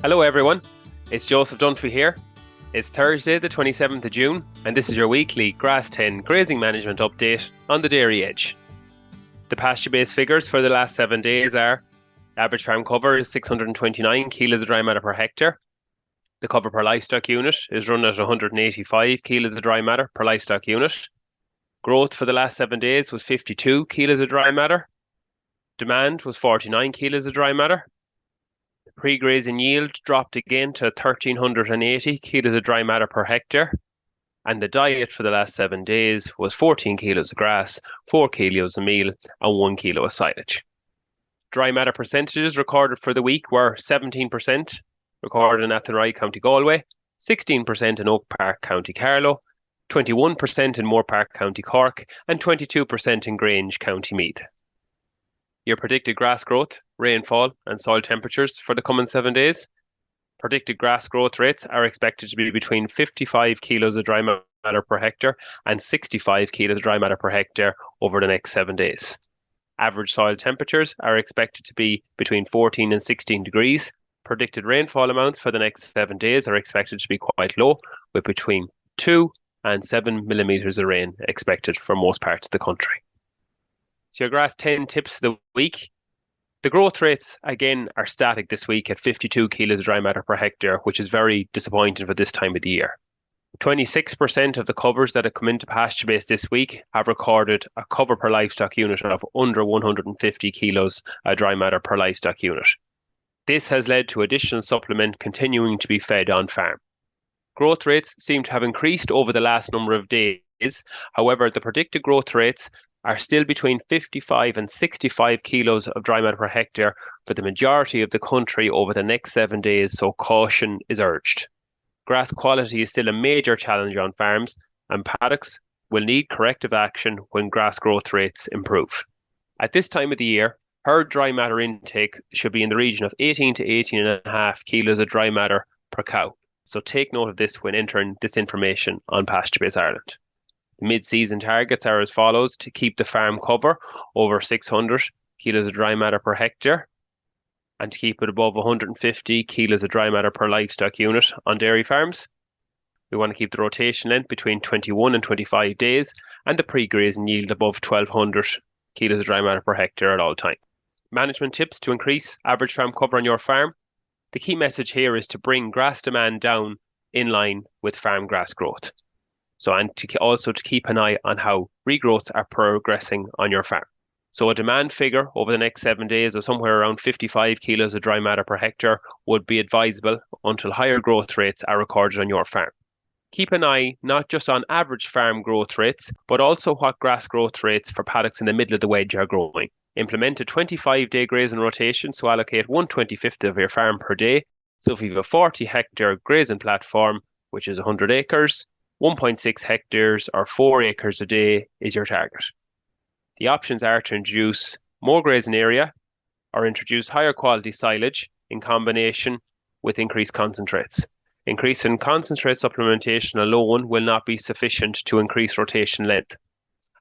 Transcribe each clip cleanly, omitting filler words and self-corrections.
Hello everyone, it's Joseph Dunphy here. It's Thursday the 27th of June and this is your weekly Grass10 grazing management update on the Dairy Edge. The PastureBase figures for the last 7 days are: average farm cover is 629 kilos of dry matter per hectare. The cover per livestock unit is run at 185 kilos of dry matter per livestock unit. Growth for the last 7 days was 52 kilos of dry matter. Demand was 49 kilos of dry matter. The pre-grazing yield dropped again to 1,380 kilos of dry matter per hectare. And the diet for the last 7 days was 14 kilos of grass, 4 kilos of meal, and 1 kilo of silage. Dry matter percentages recorded for the week were 17% recorded in Athenry, County Galway, 16% in Oak Park, County Carlow, 21% in Moorpark, County Cork, and 22% in Grange, County Meath. Your predicted grass growth, rainfall, and soil temperatures for the coming 7 days. Predicted grass growth rates are expected to be between 55 kilos of dry matter per hectare and 65 kilos of dry matter per hectare over the next 7 days. Average soil temperatures are expected to be between 14 and 16 degrees. Predicted rainfall amounts for the next 7 days are expected to be quite low, with between 2 and 7 millimetres of rain expected for most parts of the country. So your Grass10 tips of the week. The growth rates, again, are static this week at 52 kilos of dry matter per hectare, which is very disappointing for this time of the year. 26% of the covers that have come into PastureBase this week have recorded a cover per livestock unit of under 150 kilos of dry matter per livestock unit. This has led to additional supplement continuing to be fed on farm. Growth rates seem to have increased over the last number of days. However, the predicted growth rates are still between 55 and 65 kilos of dry matter per hectare for the majority of the country over the next 7 days, so caution is urged. Grass quality is still a major challenge on farms, and paddocks will need corrective action when grass growth rates improve. At this time of the year, herd dry matter intake should be in the region of 18 to 18.5 kilos of dry matter per cow. So take note of this when entering this information on PastureBase Ireland. Mid-season targets are as follows: to keep the farm cover over 600 kilos of dry matter per hectare and to keep it above 150 kilos of dry matter per livestock unit on dairy farms. We want to keep the rotation length between 21 and 25 days and the pre-grazing yield above 1,200 kilos of dry matter per hectare at all times. Management tips to increase average farm cover on your farm. The key message here is to bring grass demand down in line with farm grass growth. And to keep an eye on how regrowths are progressing on your farm. So a demand figure over the next 7 days of somewhere around 55 kilos of dry matter per hectare would be advisable until higher growth rates are recorded on your farm. Keep an eye not just on average farm growth rates, but also what grass growth rates for paddocks in the middle of the wedge are growing. Implement a 25-day grazing rotation, so allocate 1/25 of your farm per day. So if you have a 40-hectare grazing platform, which is 100 acres, 1.6 hectares or 4 acres a day is your target. The options are to introduce more grazing area or introduce higher quality silage in combination with increased concentrates. Increase in concentrate supplementation alone will not be sufficient to increase rotation length.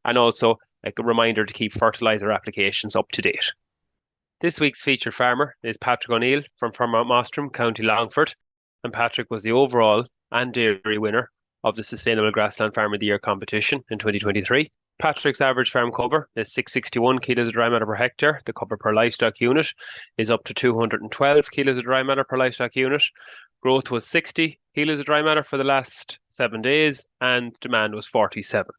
And also a reminder to keep fertiliser applications up to date. This week's featured farmer is Patrick O'Neill from Mostrom, County Longford, and Patrick was the overall and dairy winner of the Sustainable Grassland Farmer of the Year competition in 2023. Patrick's average farm cover is 661 kilos of dry matter per hectare. The cover per livestock unit is up to 212 kilos of dry matter per livestock unit. Growth was 60 kilos of dry matter for the last 7 days and demand was 47.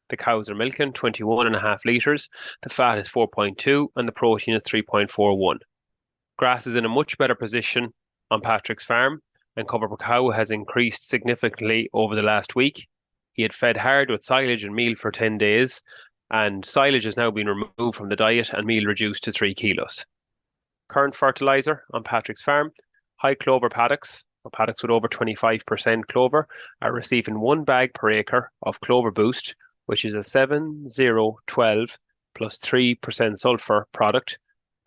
The cows are milking 21.5 litres, the fat is 4.2 and the protein is 3.41. Grass is in a much better position on Patrick's farm, and cover per cow has increased significantly over the last week. He had fed hard with silage and meal for 10 days, and silage has now been removed from the diet and meal reduced to 3 kilos. Current fertiliser on Patrick's farm: high clover paddocks, or paddocks with over 25% clover, are receiving 1 bag per acre of Clover Boost, which is a 7-0-12 plus 3% sulphur product,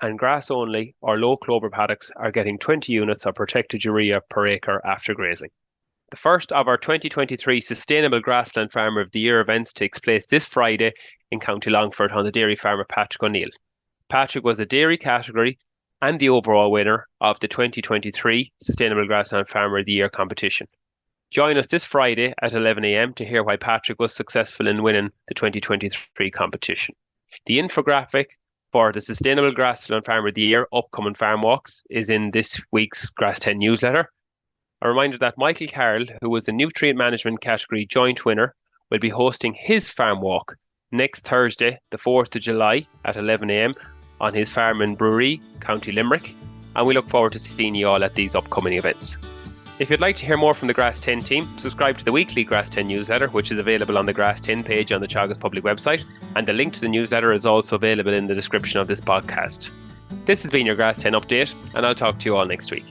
and grass only or low clover paddocks are getting 20 units of protected urea per acre after grazing. The first of our 2023 Sustainable Grassland Farmer of the Year events takes place this Friday in County Longford on the dairy farm of Patrick O'Neill. Patrick was a dairy category and the overall winner of the 2023 Sustainable Grassland Farmer of the Year competition. Join us this Friday at 11 a.m. to hear why Patrick was successful in winning the 2023 competition. The infographic for the Sustainable Grassland Farmer of the Year upcoming farm walks is in this week's Grass10 newsletter. A reminder that Michael Carroll, who was the Nutrient Management category joint winner, will be hosting his farm walk next Thursday, the 4th of July at 11 a.m. on his farm in Brewery, County Limerick, and we look forward to seeing you all at these upcoming events. If you'd like to hear more from the Grass10 team, subscribe to the weekly Grass10 newsletter, which is available on the Grass10 page on the Teagasc public website, and the link to the newsletter is also available in the description of this podcast. This has been your Grass10 update, and I'll talk to you all next week.